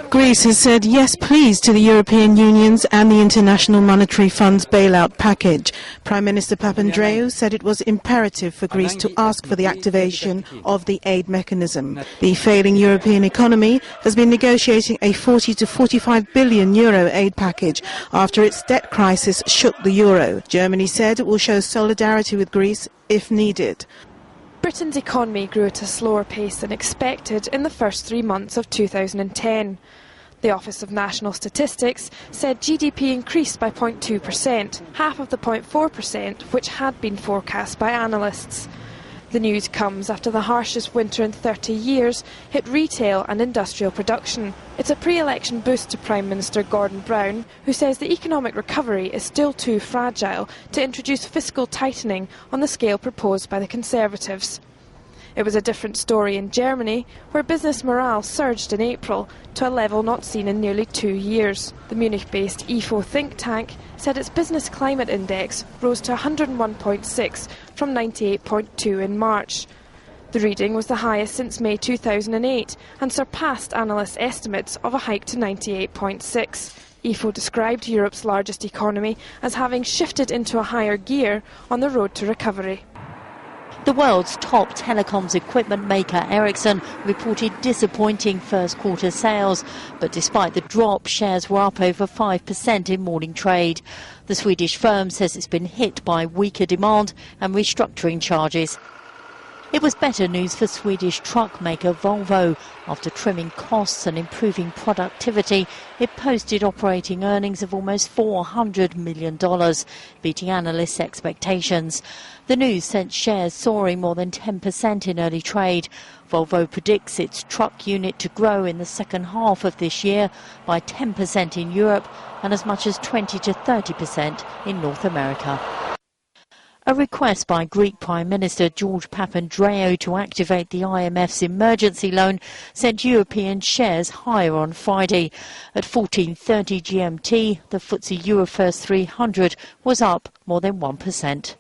Greece has said yes please to the European Union's and the International Monetary Fund's bailout package. Prime Minister Papandreou said it was imperative for Greece to ask for the activation of the aid mechanism. The failing European economy has been negotiating a 40 to 45 billion euro aid package after its debt crisis shook the euro. Germany said it will show solidarity with Greece if needed. Britain's economy grew at a slower pace than expected in the first 3 months of 2010. The Office of National Statistics said GDP increased by 0.2%, half of the 0.4% which had been forecast by analysts. The news comes after the harshest winter in 30 years hit retail and industrial production. It's a pre-election boost to Prime Minister Gordon Brown, who says the economic recovery is still too fragile to introduce fiscal tightening on the scale proposed by the Conservatives. It was a different story in Germany, where business morale surged in April to a level not seen in nearly 2 years. The Munich-based IFO think tank said its business climate index rose to 101.6 from 98.2 in March. The reading was the highest since May 2008 and surpassed analysts' estimates of a hike to 98.6. IFO described Europe's largest economy as having shifted into a higher gear on the road to recovery. The world's top telecoms equipment maker Ericsson reported disappointing first quarter sales, but despite the drop, shares were up over 5% in morning trade. The Swedish firm says it's been hit by weaker demand and restructuring charges. It was better news for Swedish truck maker Volvo. After trimming costs and improving productivity, it posted operating earnings of almost $400 million, beating analysts' expectations. The news sent shares soaring more than 10% in early trade. Volvo predicts its truck unit to grow in the second half of this year by 10% in Europe and as much as 20 to 30% in North America. A request by Greek Prime Minister George Papandreou to activate the IMF's emergency loan sent European shares higher on Friday. At 14:30 GMT, the FTSE Eurofirst 300 was up more than 1%.